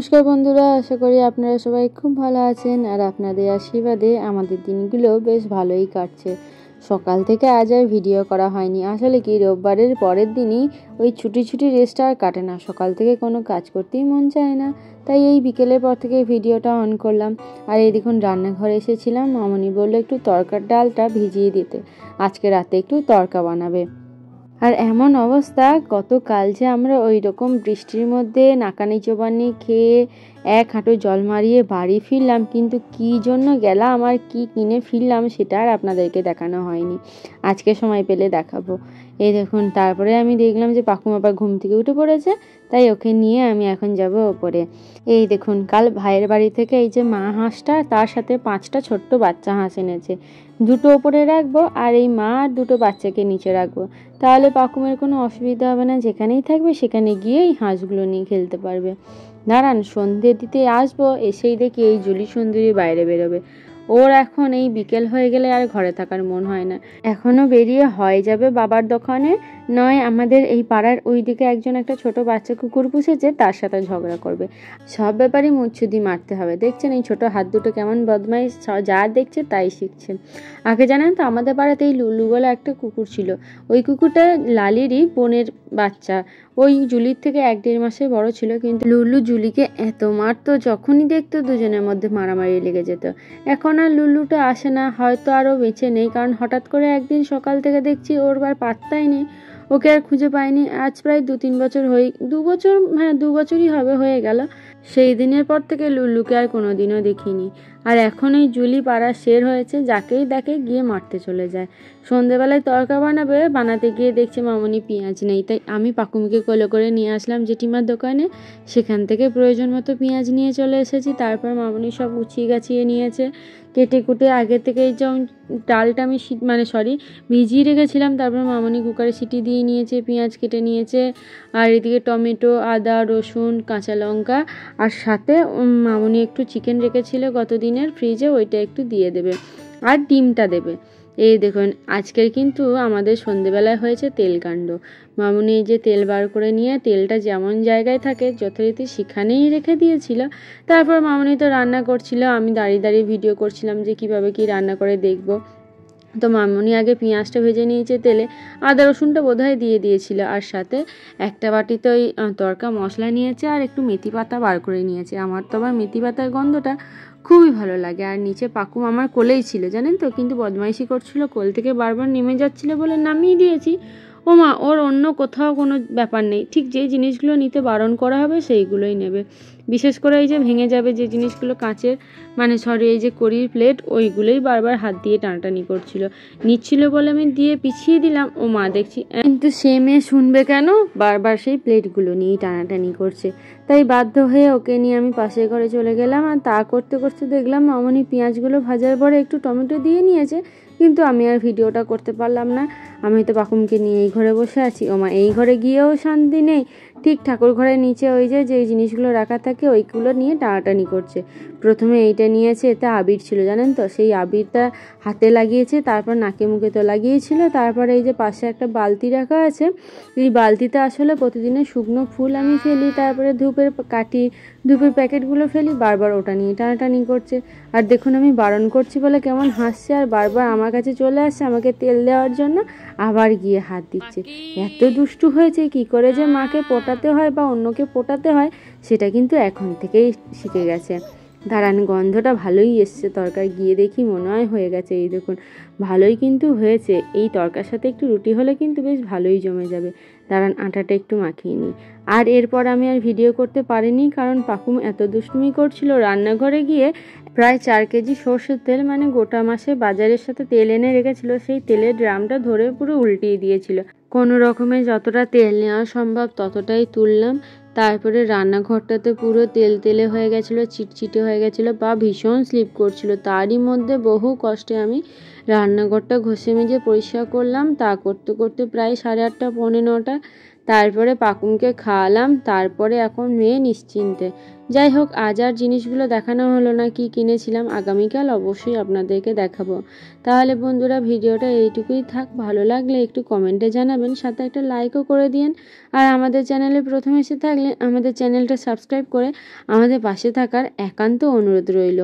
নমস্কার বন্ধুরা, আশা করি আপনারা সবাই খুব ভালো আছেন আর আপনাদের আশীর্বাদে আমাদের দিনগুলো বেশ ভালোই কাটছে। সকাল থেকে আজ আর ভিডিও করা হয়নি। আসলে কি, রোববারের পরের দিনই ওই ছুটি রেস্ট আর কাটে না, সকাল থেকে কোনো কাজ করতেই মন চায় না। তাই এই বিকেলের পর থেকে ভিডিওটা অন করলাম। আর এই দেখুন, রান্নাঘরে এসেছিলাম, মামনি বললো একটু তরকার ডালটা ভিজিয়ে দিতে, আজকে রাতে একটু তরকা বানাবে। আর এমন অবস্থা, গতকাল যে আমরা ওই রকম বৃষ্টির মধ্যে নাকানি চোবানি খেয়ে এক হাঁটু জল মারিয়ে বাড়ি ফিরলাম, কিন্তু কি জন্য গেলাম আর কি কিনে ফিরলাম সেটা আর আপনাদেরকে দেখানো হয়নি। আজকে সময় পেলে দেখাবো। এই দেখুন, তারপরে আমি দেখলাম যে পাকুম আবার ঘুম থেকে উঠে পড়েছে, তাই ওকে নিয়ে আমি এখন যাব ওপরে। এই দেখুন, কাল ভাইয়ের বাড়ি থেকে এই যে মা হাঁসটা, তার সাথে 5টা ছোট্ট বাচ্চা হাঁস এনেছে। দুটো ওপরে রাখবো আর এই মা আর দুটো বাচ্চাকে নিচে রাখবো, তাহলে পাকুমের কোনো অসুবিধা হবে না, যেখানেই থাকবে সেখানে গিয়ে এই হাঁসগুলো নিয়ে খেলতে পারবে। দাঁড়ান, সন্ধে দিতে আসবো, এসেই দেখি এই জুলি সুন্দরী বাইরে বেরোবে। ওর এখন এই বিকেল হয়ে গেলে আর ঘরে থাকার মন হয় না। এখনো বেরিয়ে হয় যাবে বাবার দোকানে, নয় আমাদের এই পাড়ার ওই দিকে একজন একটা ছোট বাচ্চা কুকুর পুষেছে, তার সাথে ঝগড়া করবে। সব ব্যাপারই মুচ্ছুদি মারতে হবে। দেখছেন এই ছোট হাত দুটো কেমন বদমাইশ, যা দেখছে তাই শিখছে। আগে জানেন তো, আমাদের পাড়াতে এই লুলু বলে একটা কুকুর ছিল। ওই কুকুরটা লালিরই বোনের বাচ্চা, ওই জুলির থেকে 1-1.5 মাসের বড় ছিল। কিন্তু লুলু জুলিকে এত মারতো, যখনই দেখতো দুজনের মধ্যে মারামারি লেগে যেত। এখন আর লুলুটা আসে না, হয়তো আরও বেঁচে নেই, কারণ হঠাৎ করে একদিন সকাল থেকে দেখছি ওর আর পাত্তাই নেই, ওকে আর খুঁজে পাইনি। আজ প্রায় 2-3 বছর হয়ে, 2 বছর, হ্যাঁ 2 বছরই হয়ে গেল। সেই দিনের পর থেকে লুলুকে আর কোনোদিনও দেখিনি। আর এখন এই জুলি পাড়ার শের হয়েছে, যাকেই দেখে গিয়ে মারতে চলে যায়। সন্ধেবেলায় তরকা বানাতে গিয়ে দেখছে মামনি পেঁয়াজ নেই, তাই আমি পাকুমিকে কোলে করে নিয়ে আসলাম জেঠিমার দোকানে। সেখান থেকে প্রয়োজন মতো পেঁয়াজ নিয়ে চলে এসেছি। তারপর মামনি সব গুছিয়ে গাছিয়ে নিয়েছে, কেটে কুটে। আগে থেকে এই যে ডালটা আমি ভিজিয়ে রেখেছিলাম, তারপর মামনি কুকারে সিটি দিয়ে নিয়েছে, পেঁয়াজ কেটে নিয়েছে, আর এদিকে টমেটো, আদা, রসুন, কাঁচা লঙ্কা, আর সাথে মামনি একটু চিকেন রেখেছিল গতদিনের ফ্রিজে, ওইটা একটু দিয়ে দেবে, আর ডিমটা দেবে। এই দেখুন, আজকের কিন্তু আমাদের সন্ধেবেলায় হয়েছে তেলকাণ্ড। মামনি এই যে তেল বার করে নিয়ে, তেলটা যেমন জায়গায় থাকে যথারীতি সেখানেই রেখে দিয়েছিল। তারপর মামনি তো রান্না করছিল, আমি দাঁড়িয়ে ভিডিও করছিলাম যে কিভাবে কি রান্না করে দেখব। তো মামনি আগে পেঁয়াজটা ভেজে নিয়েছে তেলে, আদা রসুনটা বোধহয় দিয়ে দিয়েছিল, আর সাথে একটা বাটিতে ওই তরকা মশলা নিয়েছে, আর একটু মেথি পাতা বার করে নিয়েছে। আমার তো আবার মেথি পাতার গন্ধটা খুবই ভালো লাগে। আর নিচে পাকুম আমার কোলেই ছিল জানেন তো, কিন্তু বদমাইশি করছিল, কোল থেকে বারবার নেমে যাচ্ছিল বলে নামিয়ে দিয়েছি। ও মা, ওর অন্য কোথাও কোনো ব্যাপার নেই, ঠিক যে জিনিসগুলো নিতে বারণ করা হবে সেইগুলোই নেবে। বিশেষ করে এই যে ভেঙে যাবে যে জিনিসগুলো, কাঁচের এই যে কড়ির প্লেট, ওইগুলোই বারবার হাত দিয়ে টানাটানি করছিল। নিচ্ছিল বলে আমি দিয়ে পিছিয়ে দিলাম, ও মা দেখছি কিন্তু সে মেয়ে শুনবে কেন, বারবার সেই প্লেটগুলো নিয়েই টানাটানি করছে। তাই বাধ্য হয়ে ওকে নিয়ে আমি পাশের ঘরে চলে গেলাম। আর তা করতে করতে দেখলাম মামনি পেঁয়াজগুলো ভাজার পরে একটু টমেটো দিয়ে নিয়েছে, কিন্তু আমি আর ভিডিওটা করতে পারলাম না। আমি তো পাকুমকে নিয়ে এই ঘরে বসে আছি। ওমা, এই ঘরে গিয়েও শান্তি নেই, ঠিক ঠাকুর ঘরের নিচে ওই যে জিনিসগুলো রাখা থাকে ওইগুলো নিয়ে টানাটানি করছে। প্রথমে এইটা নিয়েছে, এতে আবির ছিল জানেন তো, সেই আবিরটা হাতে লাগিয়েছে, তারপর নাকে মুখে তো লাগিয়েছিল। তারপরে এই যে পাশে একটা বালতি রাখা আছে, এই বালতিতে আসলে প্রতিদিনের শুকনো ফুল আমি ফেলি, তারপরে ধূপের প্যাকেটগুলো ফেলি, বারবার ওটা নিয়ে টানাটানি করছে। আর দেখুন, আমি বারণ করছি বলে কেমন হাসছে, আর বারবার আমার কাছে চলে আসছে আমাকে তেল দেওয়ার জন্য, আবার গিয়ে হাত দিচ্ছে। এত দুষ্টু হয়েছে, কি করে যে মাকে পটাতে হয় বা অন্যকে পটাতে হয় সেটা কিন্তু এখন থেকেই শিখে গেছে। দাঁড়ান, গন্ধটা ভালোই এসছে তরকারি, গিয়ে দেখি মনে হয় হয়ে গেছে। এই দেখুন, ভালোই কিন্তু হয়েছে। এই তরকার সাথে একটু রুটি হলে কিন্তু বেশ ভালোই জমে যাবে। দাঁড়ান, আটাটা একটু মাখিয়ে নিই। আর এরপর আমি আর ভিডিও করতে পারিনি, কারণ পাকুম এত দুষ্টুমি করছিল। রান্নাঘরে গিয়ে প্রায় 4 কেজি সর্ষের তেল, গোটা মাসে বাজারের সাথে তেল এনে রেখেছিল, সেই তেলের ড্রামটা ধরে পুরো উল্টিয়ে দিয়েছিল। কোনো রকমে যতটা তেল নেওয়া সম্ভব ততটাই তুললাম। তারপরে রান্নাঘরটাতে পুরো তেলে হয়ে গেছিলো, চিটচিটে হয়ে গেছিলো, বা ভীষণ স্লিপ করছিল। তারই মধ্যে বহু কষ্টে আমি রান্নাঘরটা ঘষে মেজে পরিষ্কার করলাম। তা করতে করতে প্রায় 8:30 পৌনে 9টা। তারপরে পাকুনকে খাওয়ালাম। তারপরে এখন মেয়ে নিশ্চিন্তে। যাই হোক, আজ আর জিনিসগুলো দেখানো হলো না কি কিনেছিলাম। আগামীকাল অবশ্যই আপনাদেরকে দেখাবো। তাহলে বন্ধুরা, ভিডিওটা এইটুকুই থাক। ভালো লাগলে একটু কমেন্টে জানাবেন, সাথে একটা লাইকও করে দিন। আর আমাদের চ্যানেলে প্রথম এসে থাকলে আমাদের চ্যানেলটা সাবস্ক্রাইব করে আমাদের পাশে থাকার একান্ত অনুরোধ রইল।